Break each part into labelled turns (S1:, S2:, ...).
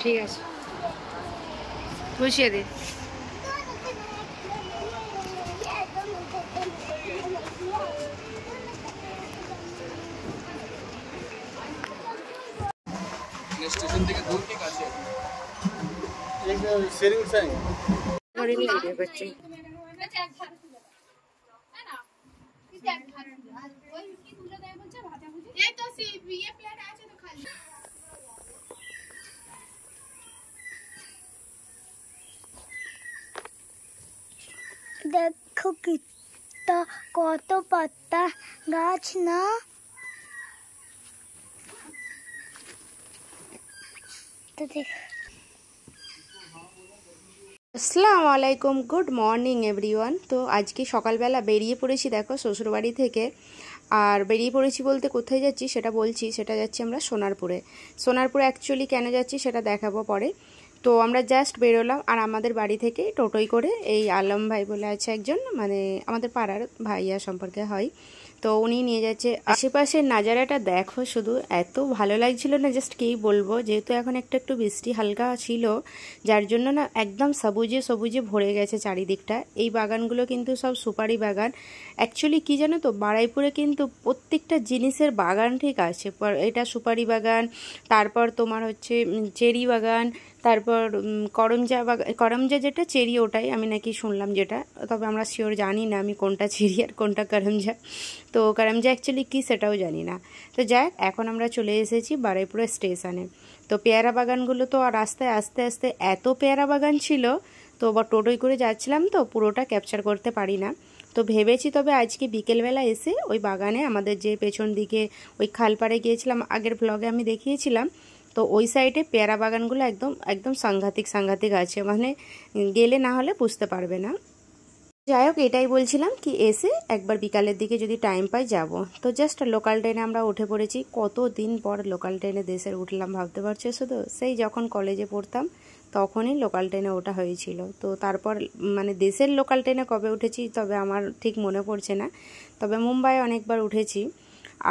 S1: ঠিক আছে, বসিয়ে দে।
S2: স্টেশন থেকে দূর কি কাছে? एक शेयरिंग से
S1: बड़ी नहीं है बच्चे।
S3: ये तो सिर्फ ये प्लेट আছে তো খালি। देखो कितना কত পাতা গাছ না তো দেখ।
S1: আসসালামু আলাইকুম, গুড মর্নিং এভরিওয়ান। তো আজকে সকালবেলা বেরিয়ে পড়েছি দেখো শ্বশুরবাড়ি থেকে। আর বেরিয়ে পড়েছি বলতে কোথায় যাচ্ছি সেটা বলছি, সেটা যাচ্ছি আমরা সোনারপুরে। সোনারপুরে অ্যাকচুয়ালি কেন যাচ্ছি সেটা দেখাবো পরে। তো আমরা জাস্ট বেরোলাম, আর আমাদের বাড়ি থেকে টোটোই করে এই আলম ভাই বলে আছে একজন, মানে আমাদের পাড়ার ভাইয়া সম্পর্কে হয়, তো উনি নিয়ে যাচ্ছে। আশেপাশের নাজারাটা দেখো শুধু, এত ভালো লাগছিল না, জাস্ট কী বলবো। যেহেতু এখন একটু বৃষ্টি হালকা ছিল, যার জন্য না একদম সবুজে সবুজে ভরে গেছে চারিদিকটা। এই বাগানগুলো কিন্তু সব সুপারি বাগান। অ্যাকচুয়ালি কি জানো তো, বারুইপুরে কিন্তু প্রত্যেকটা জিনিসের বাগান ঠিক আছে। এটা সুপারি বাগান, তারপর তোমার হচ্ছে চেরি বাগান, তারপর করমজা বাগান। করমজা যেটা চেরি ওটাই আমি নাকি শুনলাম যেটা, তবে আমরা শিওর জানি না আমি কোনটা চেরি আর কোনটা করমজা। তো করমজা অ্যাকচুয়ালি কী সেটাও জানি না। তো যাক, এখন আমরা চলে এসেছি বারুইপুরের স্টেশনে। তো পেয়ারা বাগানগুলো তো রাস্তায় আস্তে আস্তে এত পেয়ারা বাগান ছিল, তো টোটোয় করে যাচ্ছিলাম তো পুরোটা ক্যাপচার করতে পারি না। তো ভেবেছি তবে আজকে বিকেলবেলা এসে ওই বাগানে আমাদের যে পেছন দিকে ওই খালপাড়ে গিয়েছিলাম, আগের ব্লগে আমি দেখিয়েছিলাম, তো ওই সাইডে পেয়ারা বাগানগুলো একদম একদম সাংঘাতিক আছে, মানে গেলে না হলে বুঝতে পারবে না। যাই হোক, এটাই বলছিলাম কি এসে একবার বিকালের দিকে যদি টাইম পাই যাব। তো জাস্ট লোকাল ট্রেনে আমরা উঠে পড়েছি। কতদিন পর লোকাল ট্রেনে দেশের উঠলাম ভাবতে পারছো শুধু, সেই যখন কলেজে পড়তাম তখনই লোকাল ট্রেনে ওঠা হয়েছিল। তো তারপর মানে দেশের লোকাল ট্রেনে কবে উঠেছি তবে আমার ঠিক মনে পড়ছে না, তবে মুম্বাই অনেকবার উঠেছি।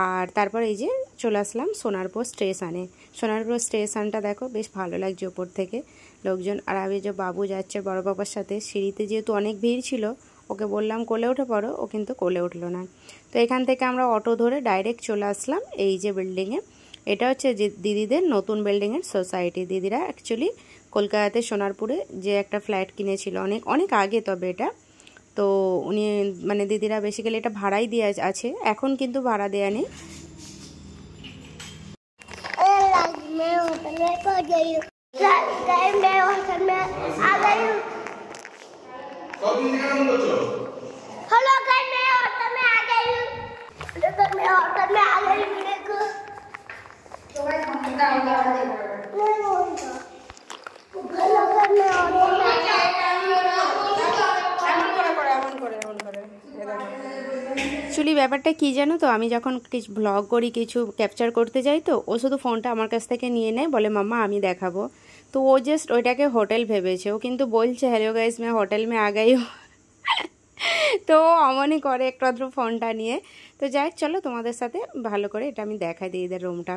S1: আর তারপর এই যে চলে আসলাম সোনারপুর স্টেশনে। সোনারপুর স্টেশনটা দেখো বেশ ভালো লাগছে ওপর থেকে লোকজন। আর আমি যে বাবু যাচ্ছে বড় বাবার সাথে, সিঁড়িতে যেহেতু অনেক ভিড় ছিল, ওকে বললাম কোলে উঠে পড়ো, ও কিন্তু কোলে উঠলো না। তো এখান থেকে আমরা অটো ধরে ডাইরেক্ট চলে আসলাম এই যে বিল্ডিংয়ে। এটা হচ্ছে যে দিদিদের নতুন বিল্ডিংয়ের সোসাইটি। দিদিরা অ্যাকচুয়ালি কলকাতাতে সোনারপুরে যে একটা ফ্ল্যাট কিনেছিল অনেক অনেক আগে, তবে এটা তো উনি মানে দিদিরা বেসিক্যালি এটা ভাড়াই দিয়ে আছে, এখন কিন্তু ভাড়া দেয়া নেই। অ্যাকচুয়ালি ব্যাপারটা কী জানো তো, আমি যখন কিছু ব্লগ করি, কিছু ক্যাপচার করতে যাই, তো ও শুধু ফোনটা আমার কাছ থেকে নিয়ে নেয়, বলে মাম্মা আমি দেখাবো। তো ও জাস্ট ওইটাকে হোটেল ভেবেছে, ও কিন্তু বলছে হ্যালো গাইস मैं হোটেল में आ गई हूँ। তো অমনই করে একটু ফোনটা নিয়ে। তো যাই চলো তোমাদের সাথে ভালো করে এটা আমি দেখাই দিই এদের রুমটা।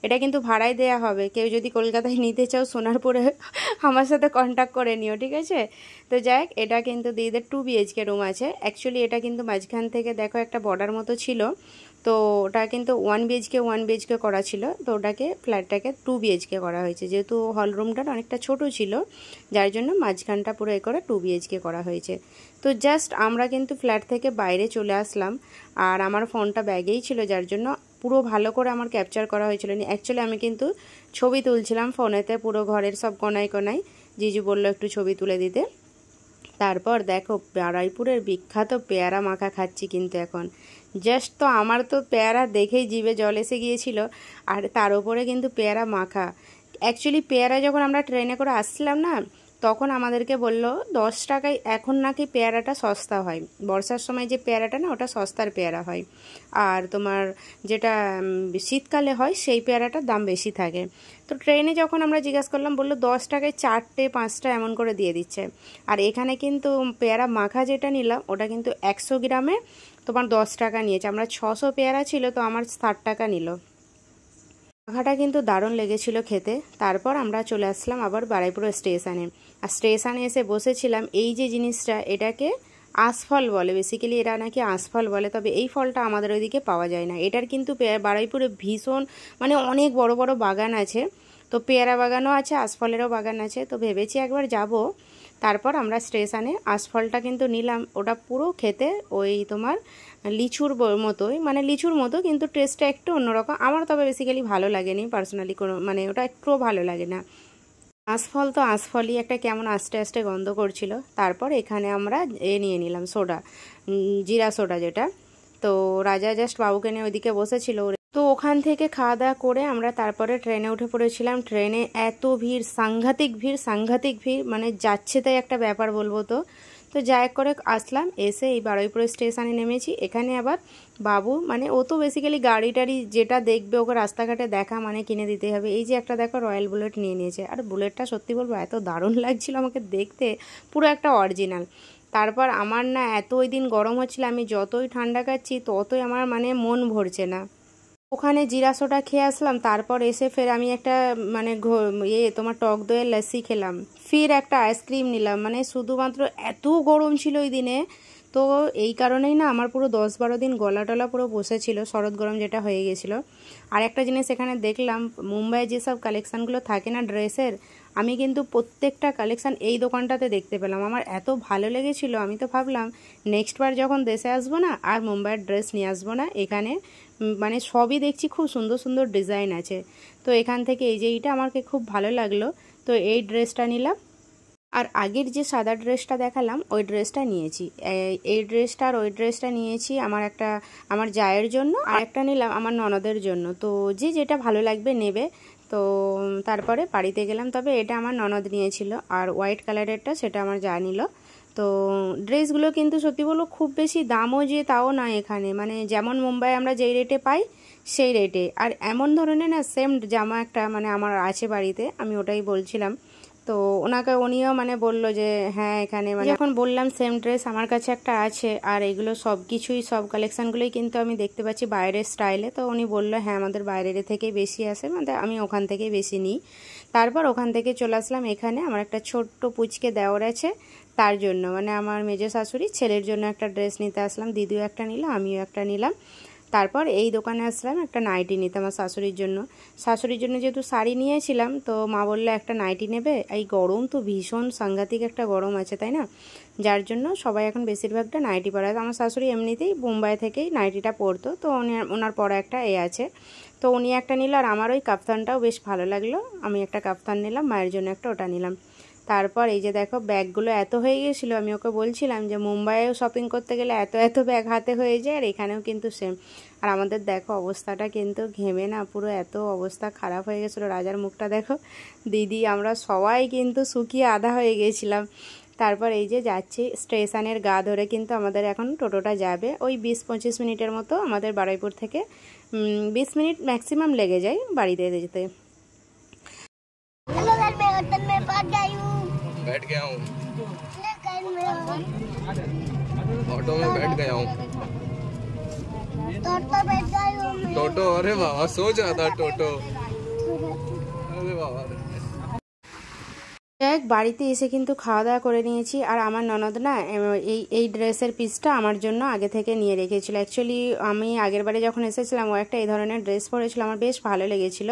S1: এটা কিন্তু ভাড়ায় দেয়া হবে, কেউ যদি কলকাতায় নিতে চাও সোনারপুরে আমার সাথে কন্ট্যাক্ট করে নিও, ঠিক আছে। তো যাই, এটা কিন্তু দিদিদের 2 BHK রুম আছে। অ্যাকচুয়ালি এটা কিন্তু মাঝখান থেকে দেখো একটা বর্ডার মতো ছিল, তো ওটা কিন্তু 1 BHK করা ছিল, তো ওটাকে ফ্ল্যাটটাকে 2 BHK করা হয়েছে। যেহেতু হল রুমটা অনেকটা ছোট ছিল, যার জন্য মাঝখানটা পুরো এ করে 2 BHK করা হয়েছে। তো জাস্ট আমরা কিন্তু ফ্ল্যাট থেকে বাইরে চলে আসলাম, আর আমার ফোনটা ব্যাগেই ছিল, যার জন্য পুরো ভালো করে আমার ক্যাপচার করা হয়েছিল না। অ্যাকচুয়ালি আমি কিন্তু ছবি তুলছিলাম ফোনেতে পুরো ঘরের সব কোনায় কোনায়, জিজু বললো একটু ছবি তুলে দিতে। তারপর দেখো বারুইপুরের বিখ্যাত পেয়ারা মাখা খাচ্ছি কিন্তু এখন। জাস্ট তো আমার তো পেয়ারা দেখেই জিভে জল এসে গিয়েছিল, আর তার উপরে কিন্তু পেয়ারা মাখা। অ্যাকচুয়ালি পেয়ারা যখন আমরা ট্রেনে করে আসছিলাম না, তখন আমাদেরকে বললো 10 টাকায় এখন নাকি পেয়ারাটা সস্তা হয়। বর্ষার সময় যে পেয়ারাটা না, ওটা সস্তার পেয়ারা হয়, আর তোমার যেটা শীতকালে হয় সেই পেয়ারাটার দাম বেশি থাকে। তো ট্রেনে যখন আমরা জিজ্ঞাসা করলাম, বললো 10 টাকায় 4টে 5টা এমন করে দিয়ে দিচ্ছে। আর এখানে কিন্তু পেয়ারা মাখা যেটা নিলাম, ওটা কিন্তু 100 গ্রামে তোমার 10 টাকা নিয়েছে। আমরা 600 পেয়ারা ছিল, তো আমার 60 টাকা নিল। মাখাটা কিন্তু দারুণ লেগেছিল খেতে। তারপর আমরা চলে আসলাম আবার বারুইপুর স্টেশনে। আর স্টেশনে এসে বসেছিলাম। এই যে জিনিসটা, এটাকে আঁশফল বলে, বেসিক্যালি এরা নাকি আঁশফল বলে, তবে এই ফলটা আমাদের ওইদিকে পাওয়া যায় না। এটার কিন্তু বারুইপুরে ভীষণ মানে অনেক বড় বড় বাগান আছে, তো পেয়ারা বাগানও আছে, আঁশফলেরও বাগান আছে, তো ভেবেছি একবার যাব। তারপর আমরা স্টেশনে আঁশফলটা কিন্তু নিলাম। ওটা পুরো খেতে ওই তোমার লিচুর মতোই, মানে লিচুর মতো, কিন্তু টেস্টটা একটু অন্যরকম। আমার তবে বেসিক্যালি ভালো লাগেনি পার্সোনালি, কোনো মানে ওটা একটুও ভালো লাগে না। আঁশফল তো আঁশফলই, একটা কেমন আস্তে আস্তে গন্ধ করছিল। তারপর এখানে আমরা নিয়ে নিলাম সোডা, জিরা সোডা যেটা। তো রাজা জাস্ট বাবুকে নিয়ে ওইদিকে বসেছিল। তো ওখান থেকে খাওয়া দাওয়া করে আমরা তারপরে ট্রেনে উঠে পড়েছিলাম। ট্রেনে এত ভিড়, সাংঘাতিক ভিড়, মানে যাচ্ছে তাই একটা ব্যাপার বলবো। তো যাই করে আসলাম, এসে এই বারুইপুর স্টেশনে নেমেছি। এখানে আবার বাবু মানে ও তো বেসিক্যালি গাড়ি টাড়ি যেটা দেখবে ওকে রাস্তাঘাটে দেখা মানে কিনে দিতে হবে। এই যে একটা দেখো রয়্যাল বুলেট নিয়ে নিয়েছে, আর বুলেটটা সত্যি বলবো এত দারুণ লাগছিল আমাকে দেখতে, পুরো একটা অরিজিনাল। তারপর আমার না এত ওই দিন গরম হচ্ছিল, আমি যতই ঠান্ডা খাচ্ছি ততই আমার মানে মন ভরছে না। ওখানে জিরা সোডা খেয়ে আসলাম। তারপর এসে ফের আমি একটা মানে তোমার টক দইয়ের লস্যি খেলাম, ফির একটা আইসক্রিম নিলাম। মানে শুধুমাত্র এত গরম ছিল ওই দিনে, তো এই কারণেই না আমার পুরো 10-12 দিন গলা টলা পুরো বসেছিল, শরৎ গরম যেটা হয়ে গেছিলো। আর একটা জিনিস এখানে দেখলাম, মুম্বাইয়ে যেসব কালেকশানগুলো থাকে না ড্রেসের, আমি কিন্তু প্রত্যেকটা কালেকশান এই দোকানটাতে দেখতে পেলাম। আমার এত ভালো লেগেছিল, আমি তো ভাবলাম নেক্সট বার যখন দেশে আসবো না আর মুম্বাইয়ের ড্রেস নিয়ে আসবো না। এখানে মানে সবই দেখছি খুব সুন্দর সুন্দর ডিজাইন আছে। তো এখান থেকে এই যে এইটা আমাকে খুব ভালো লাগলো, তো এই ড্রেসটা নিলাম। আর আগের যে সাদা ড্রেসটা দেখালাম ওই ড্রেসটা নিয়েছি, এই ড্রেসটা আর ওই ড্রেসটা নিয়েছি আমার জায়ের জন্য, আর একটা নিলাম আমার ননদের জন্য। তো যে যেটা ভালো লাগবে নেবে। তো তারপরে বাড়িতে গেলাম, তবে এটা আমার ননদ নিয়েছিল, আর হোয়াইট কালারেরটা সেটা আমার যা নিল। তো ড্রেসগুলো কিন্তু সত্যি বলো খুব বেশি দামও যে তাও না এখানে, মানে যেমন মুম্বাই আমরা যেই রেটে পাই সেই রেটে। আর এমন ধরনের না সেম জামা একটা মানে আমার আছে বাড়িতে, আমি ওটাই বলছিলাম। তো উনিও মানে বললো যে হ্যাঁ এখানে, মানে যখন বললাম সেম ড্রেস আমার কাছে একটা আছে, আর এগুলো সব কিছুই সব কালেকশানগুলোই কিন্তু আমি দেখতে পাচ্ছি বাইরের স্টাইলে। তো উনি বললো হ্যাঁ আমাদের বাইরের থেকেই বেশি আসে, মানে আমি ওখান থেকেই বেশি নিই। তারপর ওখান থেকে চলে আসলাম এখানে, আমার একটা ছোট্ট পুচকে দেওয়ার আছে, তার জন্য মানে আমার মেজো শাশুড়ি ছেলের জন্য একটা ড্রেস নিতে আসলাম। দিদিও একটা নিল, আমিও একটা নিলাম। তারপর এই দোকানে আসলাম একটা নাইটি নিতে আমার শাশুড়ির জন্য যেহেতু শাড়ি নিয়েছিলাম, তো মা বললো একটা নাইটি নেবে। এই গরম তো ভীষণ সাংঘাতিক একটা গরম আছে তাই না, যার জন্য সবাই এখন বেশিরভাগটা নাইটি পরা। আমার শাশুড়ি এমনিতেই মুম্বাই থেকেই নাইটিটা পরতো, তো ওনার পরা একটা আছে, তো উনি একটা নিল। আর আমার ওই কাপ্তানটাও বেশ ভালো লাগলো, আমি একটা কাপ্তান নিলাম, মায়ের জন্য একটা ওটা নিলাম। তারপর এই যে দেখো ব্যাগগুলো এত হয়ে গেছিলো, আমি ওকে বলছিলাম যে মুম্বাইয়েও শপিং করতে গেলে এত ব্যাগ হাতে হয়ে যায়, আর এখানেও কিন্তু সেম। আর আমাদের দেখো অবস্থাটা কিন্তু ঘেমে না পুরো এত অবস্থা খারাপ হয়ে গেছিলো। রাজার মুখটা দেখো, দিদি আমরা সবাই কিন্তু শুকিয়ে আধা হয়ে গেছিলাম। তারপর এই যে যাচ্ছি স্টেশনের গা ধরে, কিন্তু আমাদের এখন টোটোটা যাবে ওই 20-25 মিনিটের মতো, আমাদের বারুইপুর থেকে 20 মিনিট ম্যাক্সিমাম লেগে যায় বাড়িতে যেতে।
S2: बैठ गया हूँ, ऑटो में बैठ गया हूँ। टोटो, अरे बाबा सोच रहा था टोटो, अरे बाबा।
S1: বাড়িতে এসে কিন্তু খাওয়া দাওয়া করে নিয়েছি। আর আমার ননদ না এই ড্রেসের পিসটা আমার জন্য আগে থেকে নিয়ে রেখেছিল। অ্যাকচুয়ালি আমি আগের বারে যখন এসেছিলাম ও একটা এই ধরনের ড্রেস পরেছিল, আমার বেশ ভালো লেগেছিল।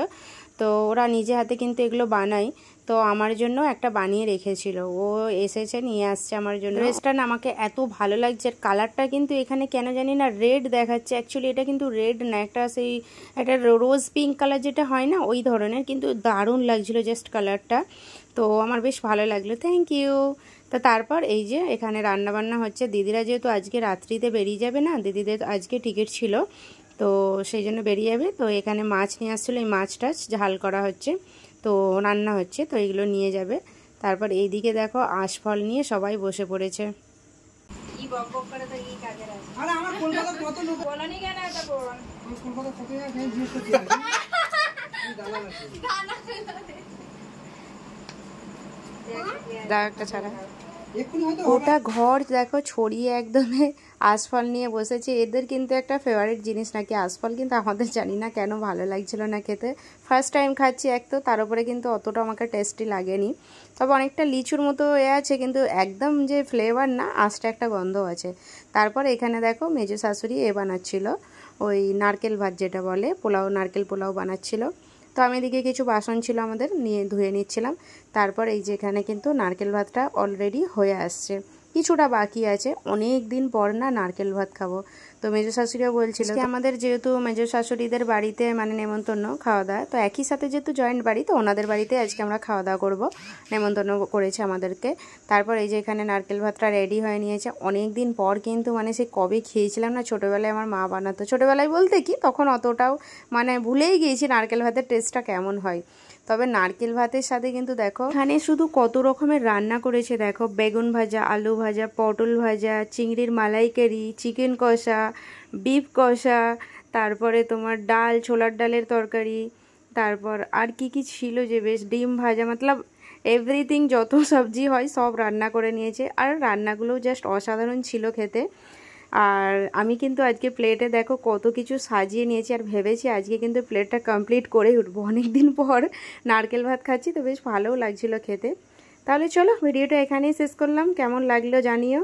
S1: তো ওরা নিজে হাতে কিন্তু এগুলো বানায়, তো আমার জন্য একটা বানিয়ে রেখেছিল, ও এসেছে নিয়ে আসছে আমার জন্য। ড্রেসটা না আমাকে এত ভালো লাগছে, আর কালারটা কিন্তু এখানে কেন জানি না রেড দেখাচ্ছে, অ্যাকচুয়ালি এটা কিন্তু রেড না, একটা রোজ পিঙ্ক কালার যেটা হয় না ওই ধরনের, কিন্তু দারুণ লাগছিল জাস্ট কালারটা। তো আমার বেশ ভালো লাগলো, থ্যাংক ইউ। তো তারপর এই যে এখানে রান্না বান্না হচ্ছে। দিদিরা যেহেতু আজকে রাত্রিতে বেরিয়ে যাবে না, দিদিদের আজকে টিকিট ছিল, তো সেই জন্য বেরিয়ে যাবে। তো এখানে মাছ নিয়ে আসছিলো, এই মাছটা ঝাল করা হচ্ছে, তো রান্না হচ্ছে, তো এইগুলো নিয়ে যাবে। তারপর এইদিকে দেখো আঁশফল নিয়ে সবাই বসে পড়েছে। একটা ছাড়া গোটা ঘর দেখো ছড়িয়ে একদমে আশফল নিয়ে বসেছে। এদের কিন্তু একটা ফেভারিট জিনিস নাকি আশফল, কিন্তু আমাদের জানি না কেন ভালো লাগছিল না খেতে। ফার্স্ট টাইম খাচ্ছি এক তো, তার উপরে কিন্তু অতটা আমাকে টেস্টি লাগেনি। তবে অনেকটা লিচুর মতো আছে, কিন্তু একদম যে ফ্লেভার না, আঁশটা একটা গন্ধ আছে। তারপর এখানে দেখো মেজো শাশুড়ি বানাচ্ছিল ওই নারকেল ভাত, যেটা বলে পোলাও, নারকেল পোলাও বানাচ্ছিল। তো আমি এদিকে কিছু বাসন ছিল আমাদের, নিয়ে ধুয়ে নিচ্ছিলাম। তারপর এই যে এখানে কিন্তু নারকেল ভাতটা অলরেডি হয়ে আসছে, কিছুটা বাকি আছে। অনেক দিন পর না নারকেল ভাত খাবো। তো মেজো শাশুড়িও বলছিল আমাদের যেহেতু মেজো শাশুড়িদের বাড়িতে মানে নেমন্তন্ন খাওয়া দাওয়া, তো একই সাথে যেহেতু জয়েন্ট বাড়ি, তো ওনাদের বাড়িতে আজকে আমরা খাওয়া দাওয়া করবো, নেমন্তন্ন করেছে আমাদেরকে। তারপর এই যে এখানে নারকেল ভাতটা রেডি হয়ে নিয়েছে। অনেক দিন পর কিন্তু মানে সে কবে খেয়েছিলাম না, ছোটোবেলায় আমার মা বানাতো। ছোটোবেলায় বলতে কি তখন অতটাও মানে ভুলেই গিয়েছি নারকেল ভাতের টেস্টটা কেমন হয়। তবে নারকেল ভাতের সাথে কিন্তু দেখো এখানে শুধু কত রকমের রান্না করেছে দেখো, বেগুন ভাজা, আলু ভাজা, পটল ভাজা, চিংড়ির মালাইকারি, চিকেন কষা, বিফ কষা, তারপরে তোমার ডাল, ছোলার ডালের তরকারি, তারপর আর কি কি ছিল যে বেশ, ডিম ভাজা, মতলব এভরিথিং যত সবজি হয় সব রান্না করে নিয়েছে। আর রান্নাগুলোও জাস্ট অসাধারণ ছিল খেতে। আর আমি কিন্তু আজকে প্লেটে দেখো কত কিছু সাজিয়ে নিয়েছি, আর ভেবেছি আজকে কিন্তু প্লেটটা কমপ্লিট করে উঠবো। অনেকদিন পর নারকেল ভাত খাচ্ছি, তো বেশ ভালোও লাগছিল খেতে। তাহলে চলো ভিডিওটা এখানেই শেষ করলাম, কেমন লাগলো জানিও।